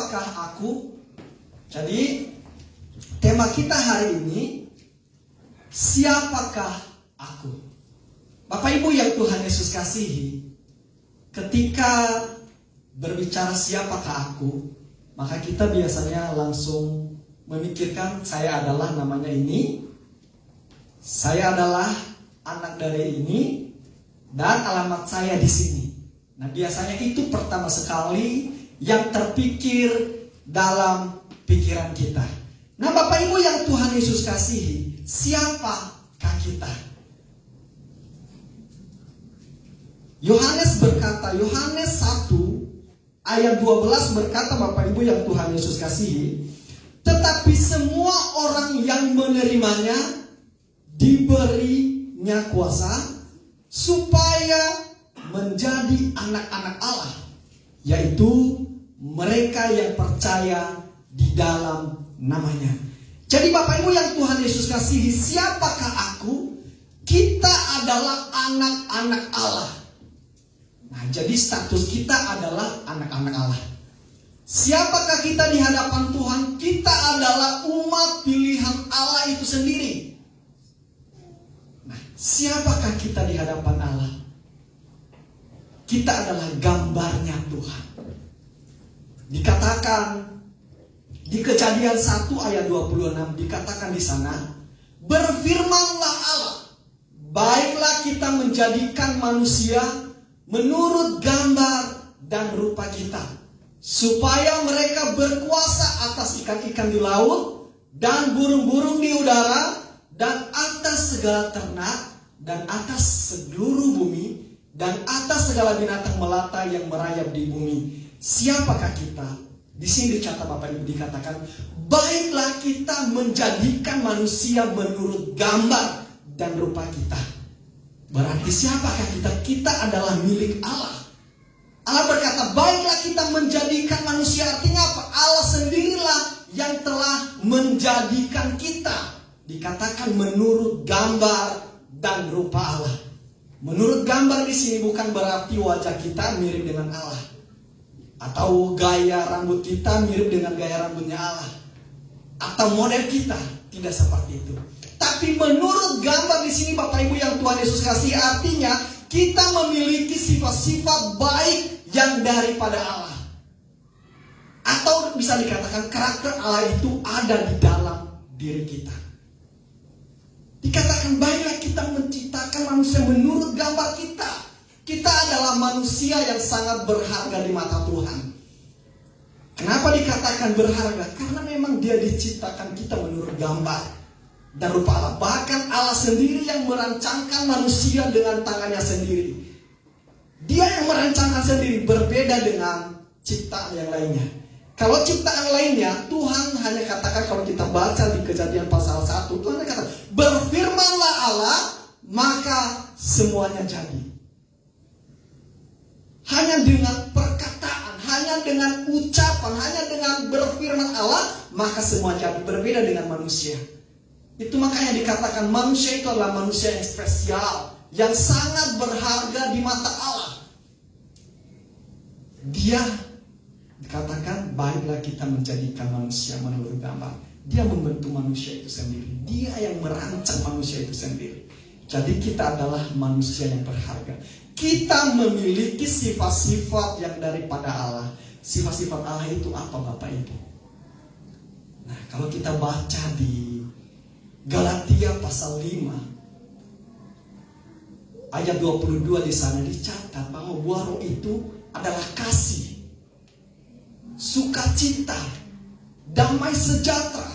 siapakah aku? Jadi tema kita hari ini, siapakah aku? Bapak Ibu yang Tuhan Yesus kasihi, ketika berbicara siapakah aku, maka kita biasanya langsung memikirkan saya adalah namanya ini, saya adalah anak dari ini, dan alamat saya di sini. Nah, biasanya itu pertama sekali yang terpikir dalam pikiran kita. Nah, Bapak Ibu yang Tuhan Yesus kasihi, siapakah kita? Yohanes berkata, Yohanes 1 ayat 12 berkata, Bapak Ibu yang Tuhan Yesus kasihi, tetapi semua orang yang menerimanya diberinya kuasa supaya menjadi anak-anak Allah, yaitu mereka yang percaya di dalam namanya. Jadi Bapak Ibu yang Tuhan Yesus kasihi, siapakah aku? Kita adalah anak-anak Allah. Nah, jadi status kita adalah anak-anak Allah. Siapakah kita di hadapan Tuhan? Kita adalah umat pilihan Allah itu sendiri. Nah, siapakah kita di hadapan Allah? Kita adalah gambarnya Tuhan. Dikatakan di Kejadian 1 ayat 26, dikatakan di sana, berfirmanlah Allah, baiklah kita menjadikan manusia menurut gambar dan rupa kita, supaya mereka berkuasa atas ikan-ikan di laut dan burung-burung di udara dan atas segala ternak dan atas seluruh bumi dan atas segala binatang melata yang merayap di bumi. Siapakah kita? Di sini dicatat Bapak Ibu, dikatakan, baiklah kita menjadikan manusia menurut gambar dan rupa kita. Berarti siapakah kita? Kita adalah milik Allah. Allah berkata, baiklah kita menjadikan manusia. Artinya apa? Allah sendirilah yang telah menjadikan kita. Dikatakan menurut gambar dan rupa Allah. Menurut gambar di sini bukan berarti wajah kita mirip dengan Allah, atau gaya rambut kita mirip dengan gaya rambutnya Allah, atau model kita. Tidak seperti itu. Tapi menurut gambar di sini Bapak Ibu yang Tuhan Yesus kasih, artinya kita memiliki sifat-sifat baik yang daripada Allah. Atau bisa dikatakan karakter Allah itu ada di dalam diri kita. Dikatakan baiklah kita menciptakan manusia menurut gambar kita. Kita adalah manusia yang sangat berharga di mata Tuhan. Kenapa dikatakan berharga? Karena memang dia diciptakan kita menurut gambar dan rupa Allah. Bahkan Allah sendiri yang merancangkan manusia dengan tangannya sendiri. Dia yang merancangkan sendiri, berbeda dengan ciptaan yang lainnya. Kalau ciptaan lainnya, Tuhan hanya katakan, kalau kita baca di Kejadian pasal 1, Tuhan hanya katakan, berfirmanlah Allah, maka semuanya jadi. Hanya dengan perkataan, hanya dengan ucapan, hanya dengan berfirman Allah, maka semua jadi. Berbeda dengan manusia. Itu makanya dikatakan manusia itu adalah manusia yang spesial, yang sangat berharga di mata Allah. Dia dikatakan baiklah kita menjadikan manusia menurut gambar. Dia membentuk manusia itu sendiri. Dia yang merancang manusia itu sendiri. Jadi kita adalah manusia yang berharga. Kita memiliki sifat-sifat yang daripada Allah. Sifat-sifat Allah itu apa Bapak Ibu? Nah, kalau kita baca di Galatia pasal 5 ayat 22, di sana dicatat bahwa buah roh itu adalah kasih, sukacita, damai sejahtera,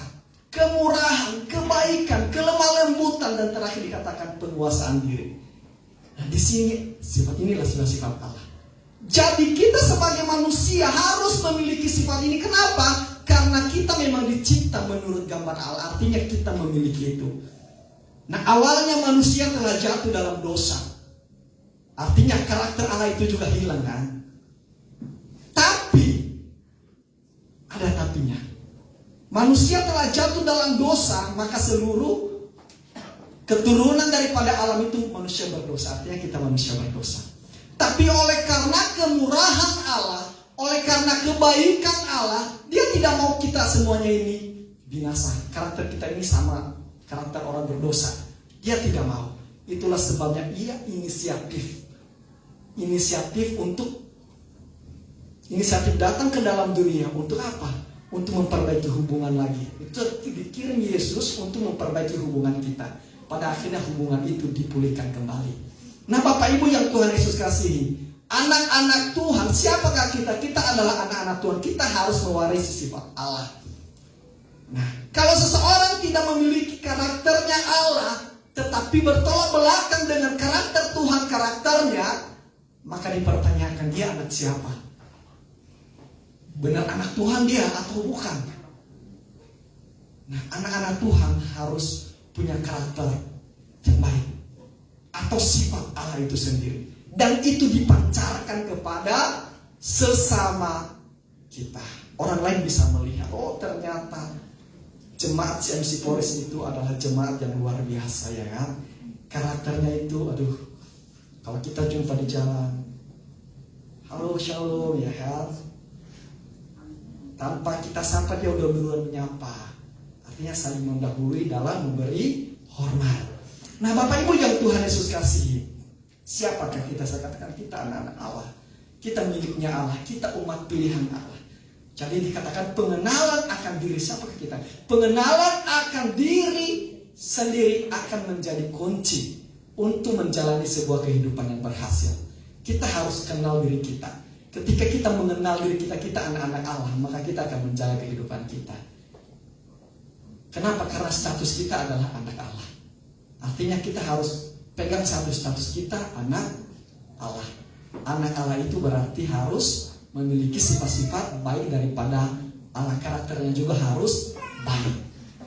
kemurahan, kebaikan, kelemah lembutan, dan terakhir dikatakan penguasaan diri. Nah, di sini sifat inilah sifat Allah. Jadi kita sebagai manusia harus memiliki sifat ini. Kenapa? Karena kita memang dicipta menurut gambar Allah. Artinya kita memiliki itu. Nah, awalnya manusia telah jatuh dalam dosa. Artinya karakter Allah itu juga hilang kan? Tapi ada tapinya. Manusia telah jatuh dalam dosa, maka seluruh keturunan daripada alam itu manusia berdosa. Artinya kita manusia berdosa. Tapi oleh karena kemurahan Allah, oleh karena kebaikan Allah, semuanya ini binasa. Karakter kita ini sama karakter orang berdosa. Dia tidak mau. Itulah sebabnya ia inisiatif datang ke dalam dunia. Untuk apa? Untuk memperbaiki hubungan lagi. Itu dikirim Yesus untuk memperbaiki hubungan kita. Pada akhirnya hubungan itu dipulihkan kembali. Nah, Bapak Ibu yang Tuhan Yesus kasihi, anak-anak Tuhan, siapakah kita? Kita adalah anak-anak Tuhan. Kita harus mewarisi sifat Allah. Nah, kalau seseorang tidak memiliki karakternya Allah, tetapi bertolak belakang dengan karakter Tuhan, karakternya, maka dipertanyakan dia anak siapa? Benar anak Tuhan dia atau bukan? Nah, anak-anak Tuhan harus punya karakter yang baik atau sifat Allah itu sendiri, dan itu dipancarkan kepada sesama kita. Orang lain bisa melihat, oh ternyata jemaat CMC Forest itu adalah jemaat yang luar biasa, ya kan? Karakternya itu, aduh, kalau kita jumpa di jalan, halo shalom, ya kan? Tanpa kita sapa dia udah duluan menyapa. Artinya saling mendahului dalam memberi hormat. Nah, Bapak Ibu yang Tuhan Yesus kasihi, siapakah kita? Saya katakan kita anak-anak Allah. Kita miliknya Allah, kita umat pilihan Allah. Jadi dikatakan pengenalan akan diri. Siapakah kita? Pengenalan akan diri sendiri akan menjadi kunci untuk menjalani sebuah kehidupan yang berhasil. Kita harus kenal diri kita. Ketika kita mengenal diri kita, kita anak-anak Allah, maka kita akan menjalani kehidupan kita. Kenapa? Karena status kita adalah anak Allah. Artinya kita harus pegang satu status kita, anak Allah. Anak Allah itu berarti harus memiliki sifat-sifat baik daripada Allah. Karakternya juga harus baik.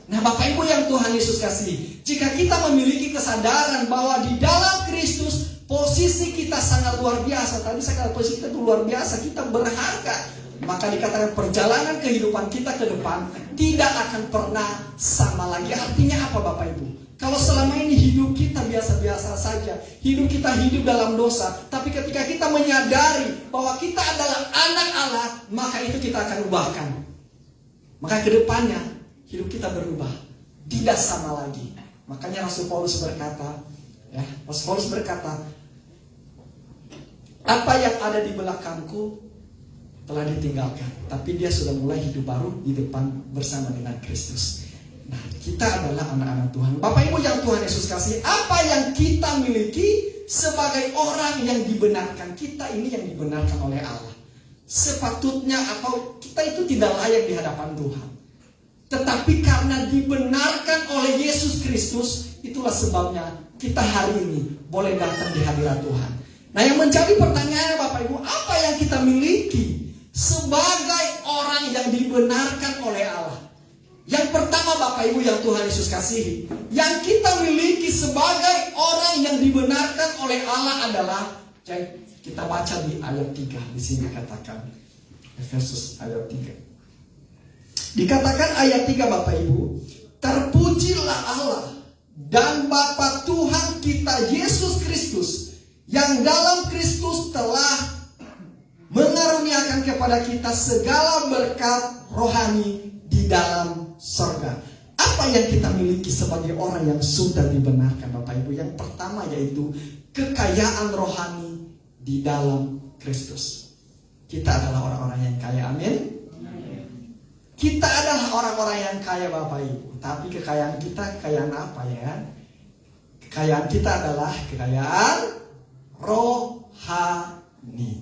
Nah, Bapak Ibu yang Tuhan Yesus kasih, jika kita memiliki kesadaran bahwa di dalam Kristus posisi kita sangat luar biasa. Tadi saya katakan posisi kita itu luar biasa, kita berharga. Maka dikatakan perjalanan kehidupan kita ke depan tidak akan pernah sama lagi. Artinya apa, Bapak Ibu? Kalau selama ini hidup kita biasa-biasa saja, hidup kita hidup dalam dosa, tapi ketika kita menyadari bahwa kita adalah anak Allah, maka itu kita akan ubahkan. Maka ke depannya hidup kita berubah, tidak sama lagi. Makanya Rasul Paulus berkata, apa yang ada di belakangku telah ditinggalkan, tapi dia sudah mulai hidup baru di depan bersama dengan Kristus. Nah, kita adalah anak-anak Tuhan. Bapak Ibu yang Tuhan Yesus kasih, apa yang kita miliki sebagai orang yang dibenarkan, kita ini yang dibenarkan oleh Allah. Sepatutnya atau kita itu tidak layak di hadapan Tuhan, tetapi karena dibenarkan oleh Yesus Kristus, itulah sebabnya kita hari ini boleh datang di hadirat Tuhan. Nah, yang menjadi pertanyaannya Bapak Ibu, apa yang kita miliki sebagai orang yang dibenarkan oleh Allah? Yang pertama Bapak Ibu yang Tuhan Yesus kasihi, yang kita miliki sebagai orang yang dibenarkan oleh Allah adalah, kita baca di ayat 3, di sini dikatakan, Efesus ayat 3. Dikatakan ayat 3 Bapak Ibu, terpujilah Allah dan Bapa Tuhan kita Yesus Kristus, yang dalam Kristus telah mengaruniakan kepada kita segala berkat rohani di dalam surga. Apa yang kita miliki sebagai orang yang sudah dibenarkan Bapak Ibu? Yang pertama yaitu kekayaan rohani di dalam Kristus. Kita adalah orang-orang yang kaya, amin. Kita adalah orang-orang yang kaya Bapak Ibu. Tapi kekayaan kita kekayaan apa ya? Kekayaan kita adalah kekayaan rohani.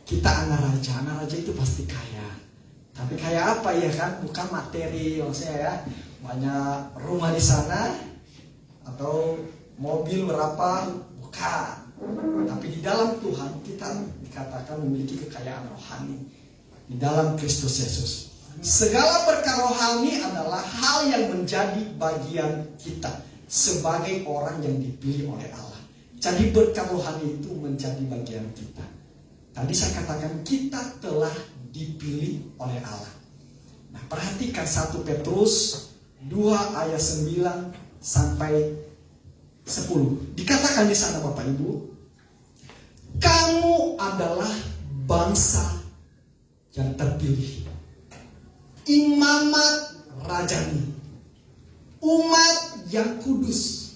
Kita anak raja itu pasti kaya. Tapi kaya apa ya kan? Bukan materi, maksudnya ya, banyak rumah di sana atau mobil berapa, bukan. Tapi di dalam Tuhan kita dikatakan memiliki kekayaan rohani di dalam Kristus Yesus. Segala berkat rohani adalah hal yang menjadi bagian kita sebagai orang yang dipilih oleh Allah. Jadi berkat rohani itu menjadi bagian kita. Tadi saya katakan kita telah dipilih oleh Allah. Nah, perhatikan 1 Petrus 2 ayat 9 sampai 10. Dikatakan di sana Bapak Ibu, kamu adalah bangsa yang terpilih, imamat rajani, umat yang kudus,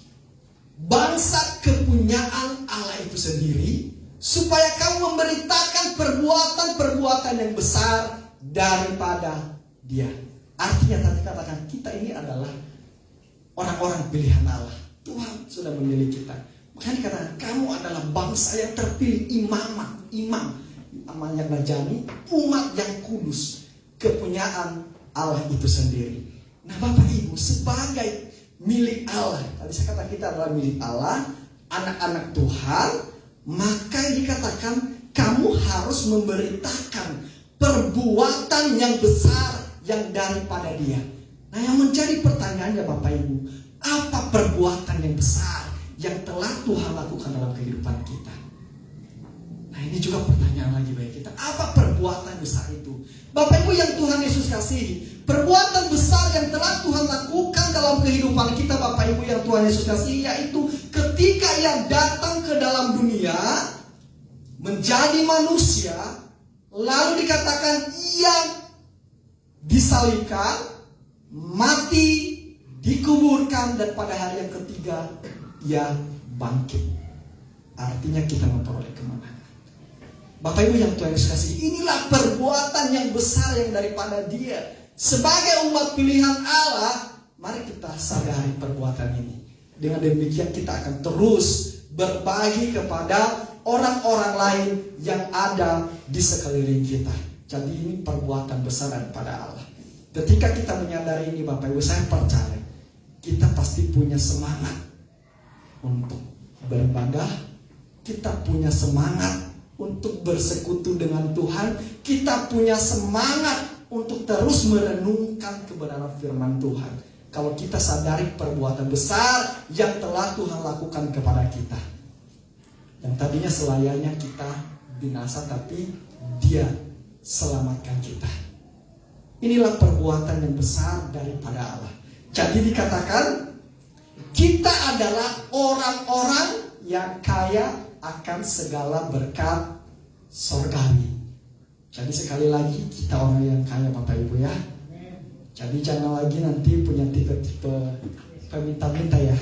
bangsa kepunyaan Allah itu sendiri, supaya kamu memberitakan perbuatan-perbuatan yang besar daripada Dia. Artinya tadi katakan kita ini adalah orang-orang pilihan Allah. Tuhan sudah memilih kita. Makanya dikatakan kamu adalah bangsa yang terpilih, imam yang rajani, umat yang kudus, kepunyaan Allah itu sendiri. Nah Bapak Ibu, sebagai milik Allah, tadi saya katakan kita adalah milik Allah, anak-anak Tuhan, maka dikatakan kamu harus memberitakan perbuatan yang besar yang daripada Dia. Nah yang menjadi pertanyaannya Bapak Ibu, apa perbuatan yang besar yang telah Tuhan lakukan dalam kehidupan kita? Nah ini juga pertanyaan lagi bagi kita. Apa perbuatan besar itu? Bapak Ibu yang Tuhan Yesus kasihi, perbuatan besar yang telah Tuhan lakukan dalam kehidupan kita Bapak Ibu yang Tuhan Yesus kasihi, yaitu ketika Ia datang ke dalam dunia menjadi manusia, lalu dikatakan Ia disalibkan, mati, dikuburkan, dan pada hari yang ketiga Ia bangkit. Artinya kita memperoleh kemenangan. Bapak Ibu yang Tuhan Yesus kasih, inilah perbuatan yang besar yang daripada Dia. Sebagai umat pilihan Allah, mari kita sadari perbuatan ini. Dengan demikian kita akan terus berbagi kepada orang-orang lain yang ada di sekeliling kita. Jadi ini perbuatan besar daripada Allah. Ketika kita menyadari ini Bapak Ibu, saya percaya kita pasti punya semangat untuk beribadah. Kita punya semangat untuk bersekutu dengan Tuhan. Kita punya semangat untuk terus merenungkan kebenaran firman Tuhan. Kalau kita sadari perbuatan besar yang telah Tuhan lakukan kepada kita, yang tadinya selayaknya kita binasa, tapi Dia selamatkan kita. Inilah perbuatan yang besar daripada Allah. Jadi dikatakan kita adalah orang-orang yang kaya akan segala berkat sorgawi. Jadi sekali lagi kita orang yang kaya Bapak Ibu ya. Jadi jangan lagi nanti punya tipe-tipe peminta-minta ya.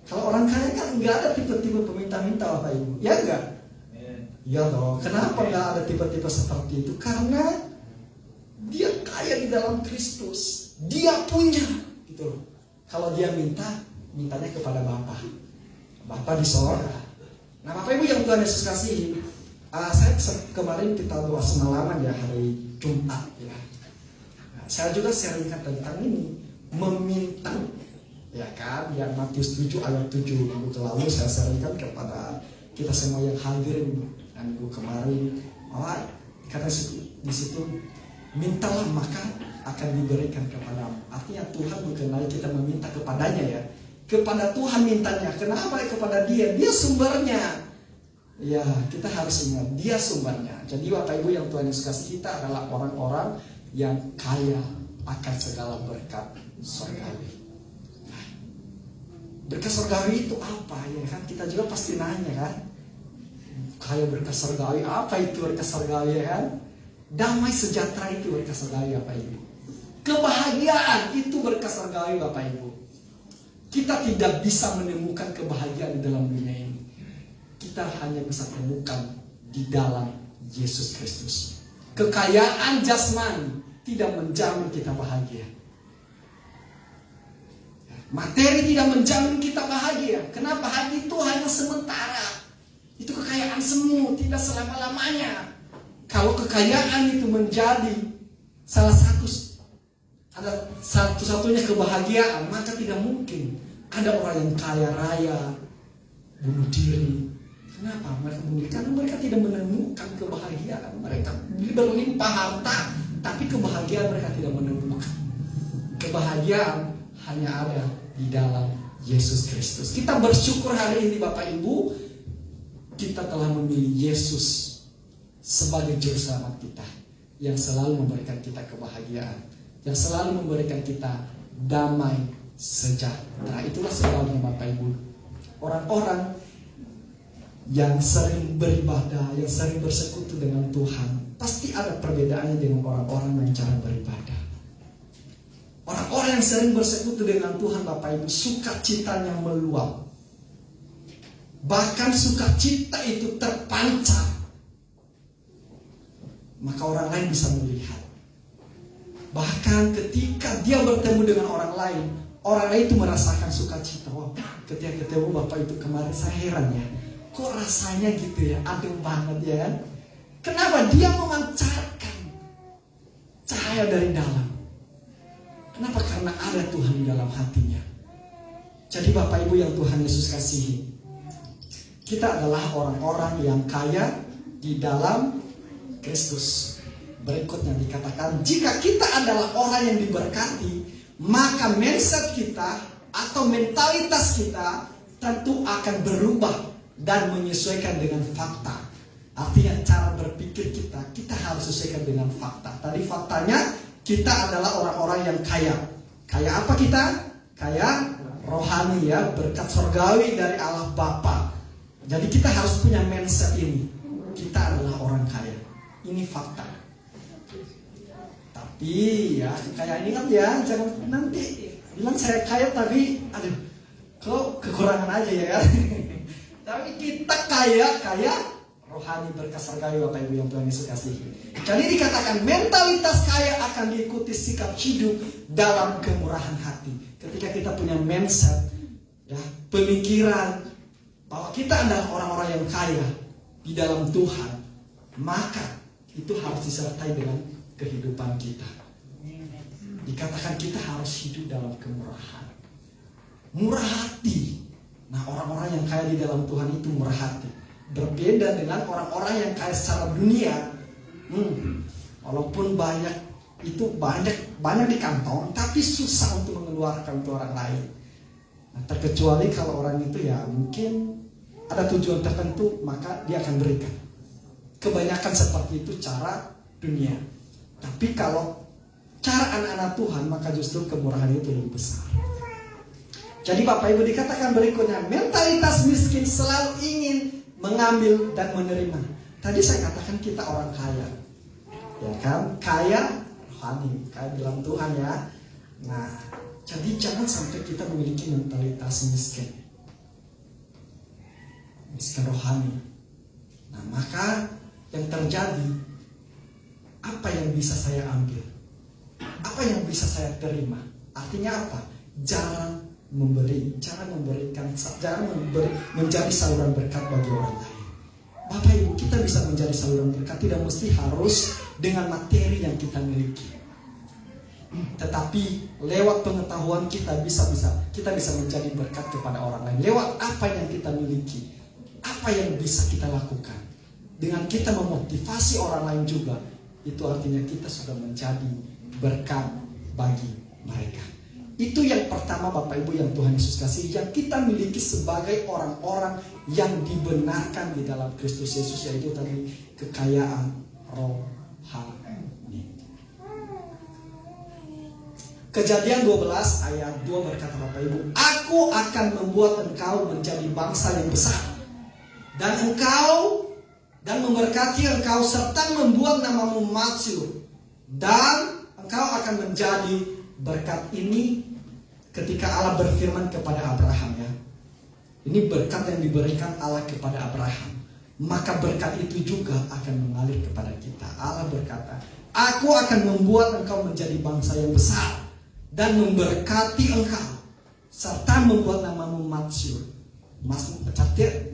Kalau orang kaya kan nggak ada tipe-tipe peminta-minta Bapak Ibu, ya enggak? Ya dong. Kenapa nggak ada tipe-tipe seperti itu? Karena dia kaya di dalam Kristus. Dia punya, gitu loh. Kalau dia mintanya kepada Bapa di sorga. Nah Bapak Ibu yang Tuhan Yesus kasih, saya kemarin kita doa semalaman ya, hari Jumat ya. Nah, saya juga sharingkan tentang ini, meminta, ya kan? Yang Matius 7 ayat 7 minggu lalu saya sharingkan kepada kita semua yang hadir dan minggu kemarin. Karena di situ mintalah maka akan diberikan kepadamu. Artinya Tuhan mengenai kita meminta kepadanya ya. Kepada Tuhan mintanya. Kenapa kepada Dia? Dia sumbernya. Ya, kita harus ingat Dia sumbernya. Jadi Bapak Ibu yang Tuhan Yesus kasih, kita adalah orang-orang yang kaya akan segala berkat surgawi. Nah, berkat surgawi itu apa ya kan? Kita juga pasti nanya kan. Kaya berkat surgawi, apa itu berkat surgawi ya kan? Damai sejahtera itu berkat surgawi Bapak Ibu. Kebahagiaan itu berkat surgawi Bapak Ibu. Kita tidak bisa menemukan kebahagiaan di dalam dunia ini. Kita hanya bisa temukan di dalam Yesus Kristus. Kekayaan jasmani tidak menjamin kita bahagia. Materi tidak menjamin kita bahagia. Kenapa? Hati itu hanya sementara. Itu kekayaan semu, tidak selama-lamanya. Kalau kekayaan itu menjadi salah satu-satunya kebahagiaan, maka tidak mungkin ada orang yang kaya raya bunuh diri. Kenapa mereka bunuh diri? Karena mereka tidak menemukan kebahagiaan. Mereka berlimpah harta, tapi kebahagiaan mereka tidak menemukan. Kebahagiaan hanya ada di dalam Yesus Kristus. Kita bersyukur hari ini Bapak Ibu, kita telah memilih Yesus sebagai juru selamat kita, yang selalu memberikan kita kebahagiaan, yang selalu memberikan kita damai sejahtera. Itulah sebabnya Bapak Ibu, orang-orang yang sering beribadah, yang sering bersekutu dengan Tuhan, pasti ada perbedaannya dengan orang-orang yang cara beribadah. Orang-orang yang sering bersekutu dengan Tuhan Bapak Ibu, sukacitanya meluap. Bahkan sukacita itu terpancar. Maka orang lain bisa melihat. Bahkan ketika dia bertemu dengan orang lain itu merasakan sukacita. Wah, ketika ketemu Bapak itu kemarin, saya heran ya. Kok rasanya gitu ya, adem banget ya kan? Kenapa? Dia memancarkan cahaya dari dalam. Kenapa? Karena ada Tuhan di dalam hatinya. Jadi Bapak Ibu yang Tuhan Yesus kasihi, kita adalah orang-orang yang kaya di dalam Kristus. Berikutnya dikatakan, jika kita adalah orang yang diberkati, maka mindset kita atau mentalitas kita tentu akan berubah dan menyesuaikan dengan fakta. Artinya cara berpikir kita harus sesuaikan dengan fakta. Tadi faktanya kita adalah orang-orang yang kaya. Kaya apa kita? Kaya rohani ya, berkat surgawi dari Allah Bapa. Jadi kita harus punya mindset ini. Kita adalah orang kaya. Ini fakta. Tapi ya kaya ini kan ya, jangan nanti bilang saya kaya tapi aduh, kok kekurangan aja ya kan. Tapi kita kaya rohani, berkat surgawi Bapak Ibu yang Tuhan Yesus kasihi. Jadi dikatakan mentalitas kaya akan diikuti sikap hidup dalam kemurahan hati. Ketika kita punya mindset ya, pemikiran bahwa kita adalah orang-orang yang kaya di dalam Tuhan, maka itu harus disertai dengan kehidupan kita. Dikatakan kita harus hidup dalam kemurahan, murah hati. Nah, orang-orang yang kaya di dalam Tuhan itu murah hati. Berbeda dengan orang-orang yang kaya secara dunia. Walaupun banyak di kantong, tapi susah untuk mengeluarkan untuk orang lain. Nah, terkecuali kalau orang itu ya mungkin ada tujuan tertentu, maka dia akan berikan. Kebanyakan seperti itu cara dunia. Tapi kalau cara anak-anak Tuhan, maka justru kemurahan itu lebih besar. Jadi Bapak Ibu dikatakan berikutnya, mentalitas miskin selalu ingin mengambil dan menerima. Tadi saya katakan kita orang kaya, ya kan? Kaya rohani, kaya dalam Tuhan ya. Nah, jadi jangan sampai kita memiliki mentalitas miskin rohani. Nah, maka yang terjadi, apa yang bisa saya ambil? Apa yang bisa saya terima? Artinya apa? Jarang menjadi saluran berkat bagi orang lain. Bapak Ibu, kita bisa menjadi saluran berkat tidak mesti harus dengan materi yang kita miliki. Tetapi lewat pengetahuan kita bisa menjadi berkat kepada orang lain. Lewat apa yang kita miliki, apa yang bisa kita lakukan. Dengan kita memotivasi orang lain juga, itu artinya kita sudah menjadi berkat bagi mereka. Itu yang pertama Bapak Ibu yang Tuhan Yesus kasih, yang kita miliki sebagai orang-orang yang dibenarkan di dalam Kristus Yesus, yaitu tadi kekayaan rohani. Kejadian 12 ayat 2 berkata Bapak Ibu, aku akan membuat engkau menjadi bangsa yang besar, dan memberkati engkau serta membuat namamu masyhur, dan engkau akan menjadi berkat. Ini ketika Allah berfirman kepada Abraham ya. Ini berkat yang diberikan Allah kepada Abraham. Maka berkat itu juga akan mengalir kepada kita. Allah berkata, aku akan membuat engkau menjadi bangsa yang besar dan memberkati engkau serta membuat namamu masyhur.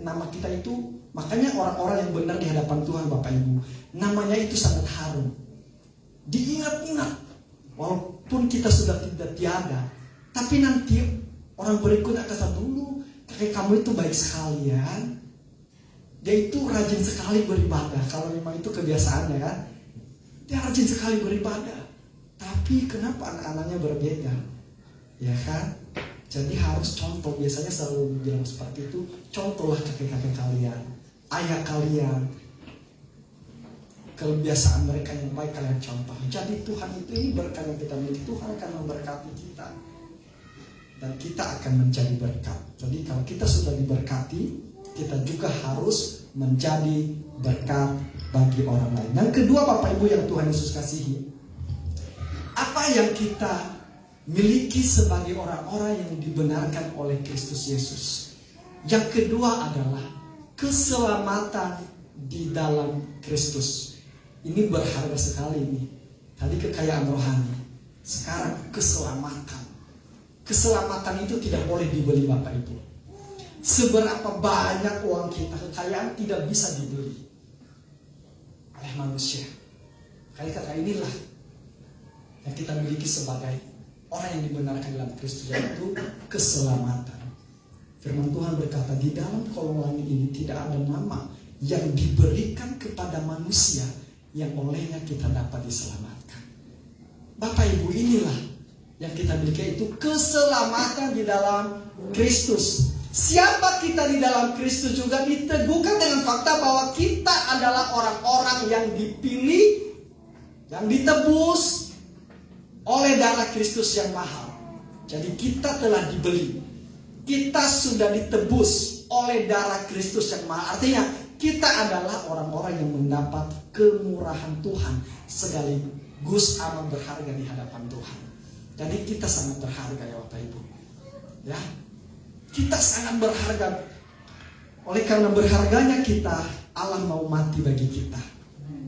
Nama kita itu, makanya orang-orang yang benar di hadapan Tuhan Bapak Ibu, namanya itu sangat harum, diingat-ingat. Walaupun kita sudah tidak tiada, tapi nanti orang berikutnya akan dulu, kakek kamu itu baik sekali ya, dia itu rajin sekali beribadah. Kalau memang itu kebiasaannya kan, dia rajin sekali beribadah. Tapi kenapa anak-anaknya berbeda, ya kan? Jadi harus contoh. Biasanya selalu bilang seperti itu, contohlah kakek-kakek kalian, ayah kalian, kebiasaan mereka yang baik kalian contoh. Jadi Tuhan itu, ini berkat yang kita miliki, Tuhan akan memberkati kita dan kita akan menjadi berkat. Jadi kalau kita sudah diberkati, kita juga harus menjadi berkat bagi orang lain. Yang kedua Bapak Ibu yang Tuhan Yesus kasihi, apa yang kita miliki sebagai orang-orang yang dibenarkan oleh Kristus Yesus. Yang kedua adalah keselamatan di dalam Kristus. Ini berharga sekali nih. Tadi kekayaan rohani, sekarang keselamatan. Keselamatan itu tidak boleh dibeli Bapak Ibu. Seberapa banyak uang kita, kekayaan tidak bisa dibeli oleh manusia. Kata inilah yang kita miliki sebagai orang yang dibenarkan dalam Kristus, yaitu keselamatan. Firman Tuhan berkata, di dalam kolong langit ini tidak ada nama yang diberikan kepada manusia yang olehnya kita dapat diselamatkan. Bapak Ibu, inilah yang kita miliki, itu keselamatan di dalam Kristus. Siapa kita di dalam Kristus juga diteguhkan dengan fakta bahwa kita adalah orang-orang yang dipilih, yang ditebus oleh darah Kristus yang mahal. Jadi kita telah dibeli. Kita sudah ditebus oleh darah Kristus yang mahal. Artinya kita adalah orang-orang yang mendapat kemurahan Tuhan, sekaligus amat berharga di hadapan Tuhan. Jadi kita sangat berharga ya Bapak Ibu. Ya, kita sangat berharga. Oleh karena berharganya kita, Allah mau mati bagi kita.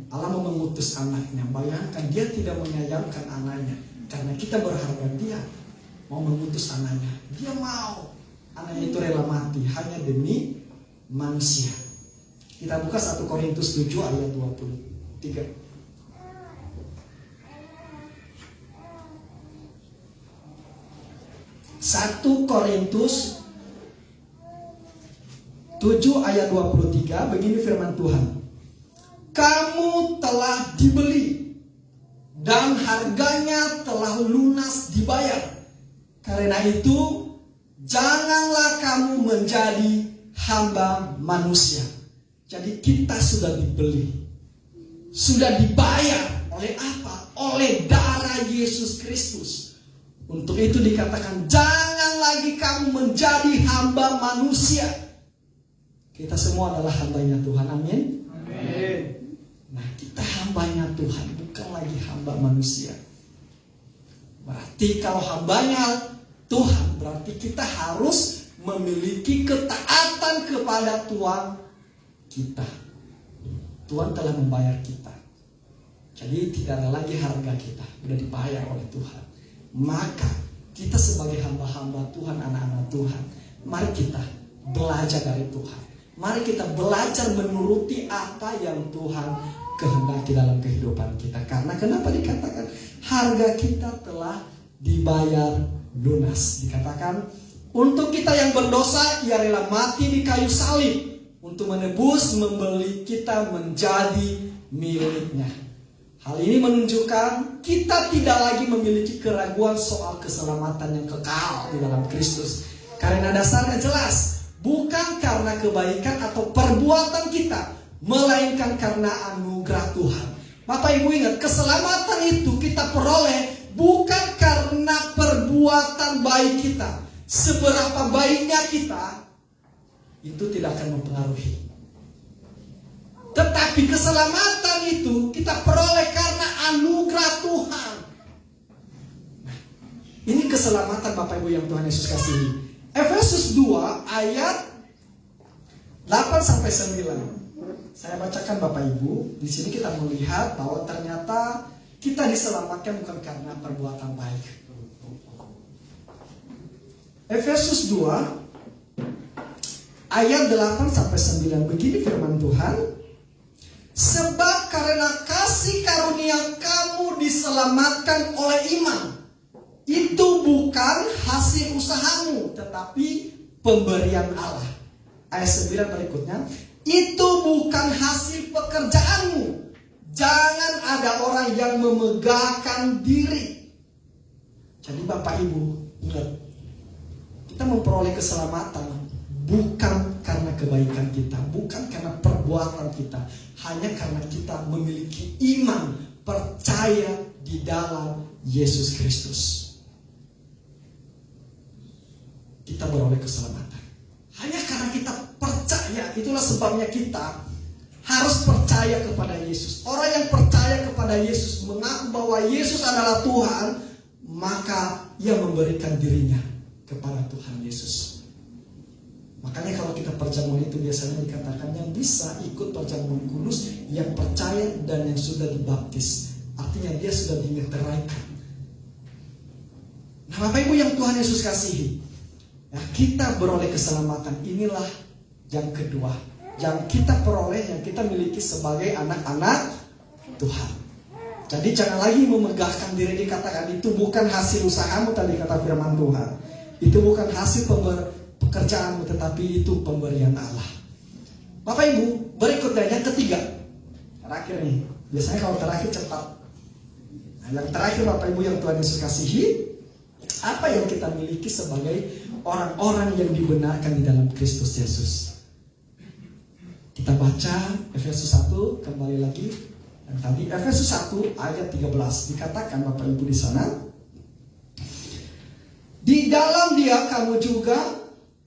Allah mau mengutus anaknya. Bayangkan, dia tidak menyayangkan anaknya. Karena kita berharga, dia mau mengutus anaknya. Dia mau anaknya itu rela mati hanya demi manusia. Kita buka 1 Korintus 7 ayat 23. 1 Korintus 7 ayat 23, begini firman Tuhan. Kamu telah dibeli dan harganya telah lunas dibayar. Karena itu janganlah kamu menjadi hamba manusia. Jadi kita sudah dibeli, sudah dibayar oleh apa? Oleh darah Yesus Kristus. Untuk itu dikatakan, jangan lagi kamu menjadi hamba manusia. Kita semua adalah hambanya Tuhan, amin? Amin. Nah, kita hambanya Tuhan, bukan lagi hamba manusia. Berarti kalau hambanya Tuhan, berarti kita harus memiliki ketaatan kepada Tuhan kita. Tuhan telah membayar kita. Jadi tidak ada lagi harga kita, sudah dibayar oleh Tuhan. Maka kita sebagai hamba-hamba Tuhan, anak-anak Tuhan, mari kita belajar dari Tuhan. Mari kita belajar menuruti apa yang Tuhan kehendaki dalam kehidupan kita. Karena kenapa dikatakan harga kita telah dibayar lunas. Dikatakan untuk kita yang berdosa, ia rela mati di kayu salib untuk menebus, membeli kita menjadi miliknya. Hal ini menunjukkan kita tidak lagi memiliki keraguan soal keselamatan yang kekal di dalam Kristus. Karena dasarnya jelas, bukan karena kebaikan atau perbuatan kita, melainkan karena anugerah Tuhan. Bapak Ibu ingat, keselamatan itu kita peroleh bukan karena perbuatan baik kita. Seberapa baiknya kita, itu tidak akan mempengaruhi. Tetapi keselamatan itu kita peroleh karena anugerah Tuhan. Nah, ini keselamatan Bapak Ibu yang Tuhan Yesus kasih. Efesus 2 ayat 8-9. Saya bacakan Bapak Ibu. Di sini kita melihat bahwa ternyata kita diselamatkan bukan karena perbuatan baik. Efesus 2 ayat 8-9. Begini firman Tuhan. Sebab karena kasih karunia kamu diselamatkan oleh iman. Itu bukan hasil usahamu, tetapi pemberian Allah. Ayat 9 berikutnya. Itu bukan hasil pekerjaanmu. Jangan ada orang yang memegahkan diri. Jadi Bapak Ibu, ingat, kita memperoleh keselamatan bukan karena kebaikan kita, bukan karena perbuatan kita, hanya karena kita memiliki iman, percaya di dalam Yesus Kristus. Kita beroleh keselamatan hanya karena kita percaya. Itulah sebabnya kita harus percaya kepada Yesus. Orang yang percaya kepada Yesus, mengaku bahwa Yesus adalah Tuhan, maka ia memberikan dirinya kepada Tuhan Yesus. Makanya kalau kita perjamuan itu biasanya dikatakan yang bisa ikut perjamuan kudus yang percaya dan yang sudah dibaptis. Artinya dia sudah dimeteraikan. Nah Bapak Ibu yang Tuhan Yesus kasihi, ya, kita beroleh keselamatan. Inilah yang kedua yang kita peroleh, yang kita miliki sebagai anak-anak Tuhan. Jadi jangan lagi memegahkan diri, dikatakan itu bukan hasil usahamu, tadi kata firman Tuhan. Itu bukan hasil pekerjaanmu, tetapi itu pemberian Allah. Bapak Ibu, berikutnya yang ketiga, terakhir nih. Biasanya kalau terakhir cepat. Nah, yang terakhir Bapak Ibu yang Tuhan Yesus kasihi, apa yang kita miliki sebagai orang-orang yang dibenarkan di dalam Kristus Yesus? Kita baca Efesus 1 kembali lagi. Yang tadi Efesus 1 ayat 13 dikatakan Bapak Ibu di sana. Di dalam Dia kamu juga,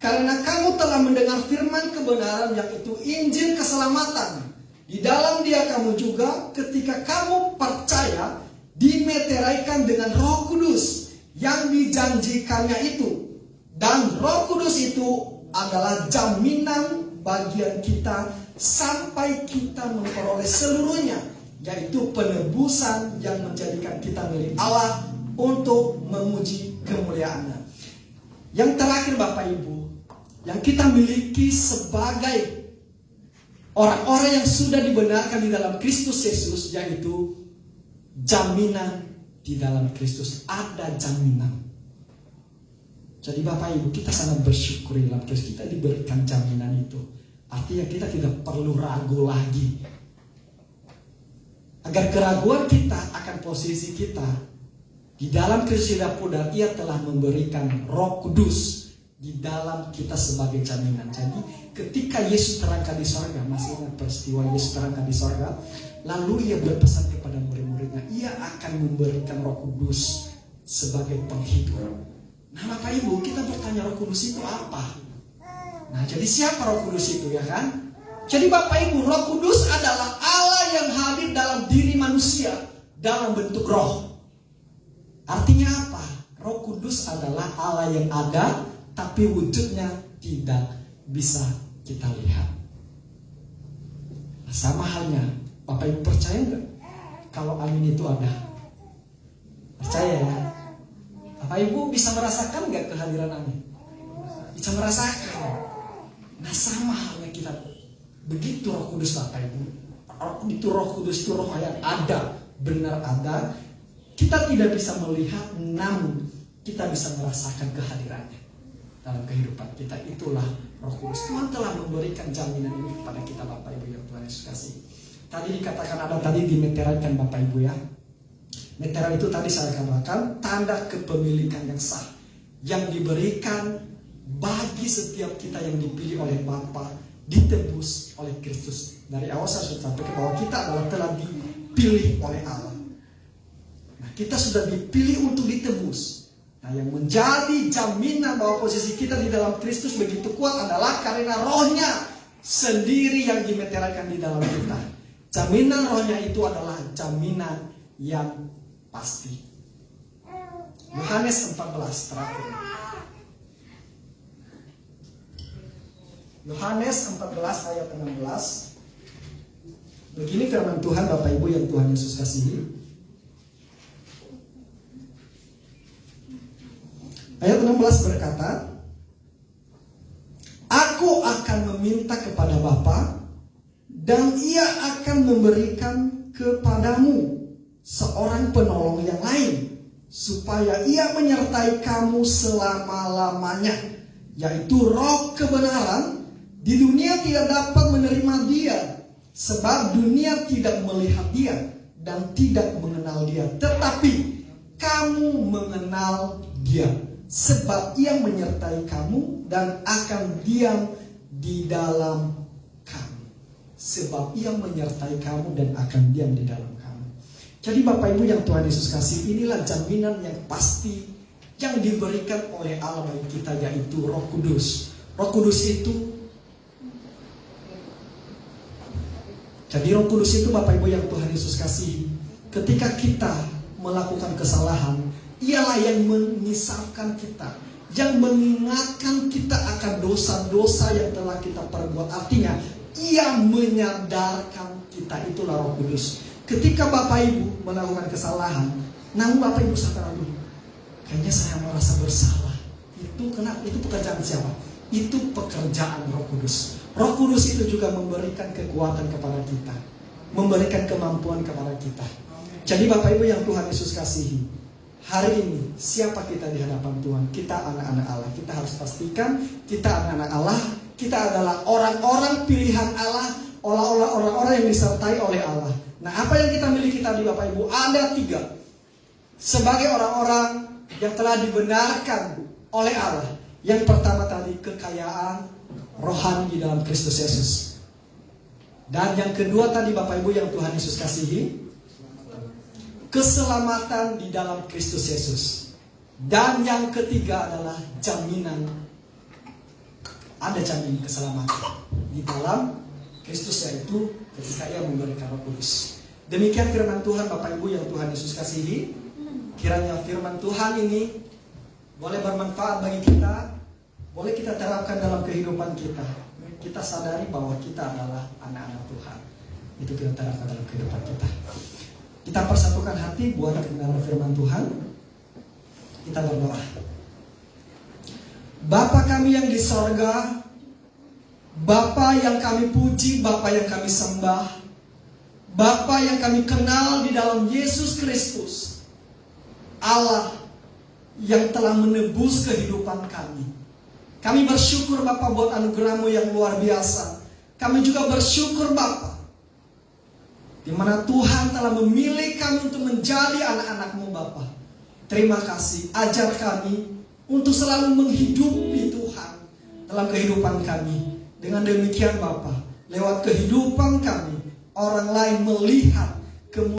karena kamu telah mendengar firman kebenaran, yaitu Injil keselamatan. Di dalam Dia kamu juga ketika kamu percaya dimeteraikan dengan Roh Kudus yang dijanjikannya itu. Dan Roh Kudus itu adalah jaminan bagian kita sampai kita memperoleh seluruhnya, yaitu penebusan yang menjadikan kita milik Allah untuk memuji kemuliaannya. Yang terakhir Bapak Ibu, yang kita miliki sebagai orang-orang yang sudah dibenarkan di dalam Kristus Yesus, yaitu jaminan di dalam Kristus. Ada jaminan. Jadi Bapak Ibu, kita sangat bersyukur di dalam Kristus kita diberikan jaminan itu. Artinya kita tidak perlu ragu lagi. Agar keraguan kita akan posisi kita di dalam Kristus tidak pudar, Ia telah memberikan Roh Kudus di dalam kita sebagai jaminan. Jadi ketika Yesus terangkat di sorga, masih ingat peristiwa Yesus terangkat di sorga, lalu Ia berpesan kepada murid-muridnya, Ia akan memberikan Roh Kudus sebagai penghibur. Nah Bapak Ibu, kita bertanya Roh Kudus itu apa? Nah jadi siapa Roh Kudus itu, ya kan? Jadi Bapak Ibu, Roh Kudus adalah Allah yang hadir dalam diri manusia dalam bentuk roh. Artinya apa? Roh Kudus adalah Allah yang ada, tapi wujudnya tidak bisa kita lihat. Nah, sama halnya, Bapak Ibu percaya nggak kalau amin itu ada? Percaya ya? Bapak Ibu bisa merasakan nggak kehadiran amin? Bisa merasakan. Nah sama halnya kita, begitu Roh Kudus Bapak Ibu. Itu Roh Kudus itu roh yang ada, benar ada. Kita tidak bisa melihat, namun kita bisa merasakan kehadirannya dalam kehidupan kita. Itulah Roh Kudus. Tuhan telah memberikan jaminan ini kepada kita Bapak Ibu yang Tuhan Yesus kasih. Tadi dikatakan ada tadi dimeteraikan Bapak Ibu ya. Meterai itu tadi saya katakan tanda kepemilikan yang sah yang diberikan bagi setiap kita yang dipilih oleh Bapa, ditebus oleh Kristus. Dari awal saya sudah sampaikan bahwa kita adalah telah dipilih oleh Allah. Nah, kita sudah dipilih untuk ditebus. Nah, yang menjadi jaminan bahwa posisi kita di dalam Kristus begitu kuat adalah karena rohnya sendiri yang dimeteraikan di dalam kita. Jaminan rohnya itu adalah jaminan yang pasti. Yohanes 14 terakhir. Yohanes 14 ayat 16. Begini firman Tuhan Bapak Ibu yang Tuhan Yesus kasihi. Ayat 16 berkata, Aku akan meminta kepada Bapa, dan Ia akan memberikan kepadamu seorang penolong yang lain, supaya Ia menyertai kamu selama-lamanya, yaitu Roh kebenaran. Di dunia tidak dapat menerima Dia, sebab dunia tidak melihat Dia dan tidak mengenal Dia. Tetapi kamu mengenal Dia, sebab Ia menyertai kamu dan akan diam di dalam kamu. Sebab Ia menyertai kamu dan akan diam di dalam kamu. Jadi Bapak Ibu yang Tuhan Yesus kasih, inilah jaminan yang pasti yang diberikan oleh Allah bagi kita, yaitu Roh Kudus. Roh Kudus itu, jadi Roh Kudus itu Bapak Ibu yang Tuhan Yesus kasih, ketika kita melakukan kesalahan, Ialah yang mengisahkan kita, yang mengingatkan kita akan dosa-dosa yang telah kita perbuat. Artinya, Ia menyadarkan kita. Itulah Roh Kudus. Ketika Bapak Ibu melakukan kesalahan, namun Bapak Ibu sadar dulu, kayaknya saya merasa bersalah. Itu kenapa? Itu pekerjaan siapa? Itu pekerjaan Roh Kudus. Roh Kudus itu juga memberikan kekuatan kepada kita, memberikan kemampuan kepada kita. Jadi Bapak Ibu yang Tuhan Yesus kasihi, hari ini siapa kita di hadapan Tuhan? Kita anak-anak Allah. Kita harus pastikan kita anak-anak Allah. Kita adalah orang-orang pilihan Allah, orang-orang yang disertai oleh Allah. Nah, apa yang kita miliki tadi Bapak Ibu? Ada 3. Sebagai orang-orang yang telah dibenarkan oleh Allah. Yang pertama tadi, kekayaan rohani di dalam Kristus Yesus. Dan yang kedua tadi Bapak Ibu yang Tuhan Yesus kasihi, keselamatan di dalam Kristus Yesus. Dan yang ketiga adalah jaminan. Ada jaminan keselamatan di dalam Kristus, yaitu ketika Ia memberikan Roh Kudus. Demikian firman Tuhan Bapak Ibu yang Tuhan Yesus kasihi. Kiranya firman Tuhan ini boleh bermanfaat bagi kita, boleh kita terapkan dalam kehidupan kita. Kita sadari bahwa kita adalah anak-anak Tuhan. Itu kita terapkan dalam kehidupan kita. Kita persatukan hati buat kebenaran firman Tuhan. Kita berdoa. Bapa kami yang di sorga, Bapa yang kami puji, Bapa yang kami sembah, Bapa yang kami kenal di dalam Yesus Kristus, Allah yang telah menebus kehidupan kami. Kami bersyukur Bapa buat anugerah-Mu yang luar biasa. Kami juga bersyukur Bapa, di mana Tuhan telah memilih kami untuk menjadi anak-anak-Mu Bapa. Terima kasih, ajar kami untuk selalu menghidupi Tuhan dalam kehidupan kami. Dengan demikian Bapa, lewat kehidupan kami, orang lain melihat kemuliaan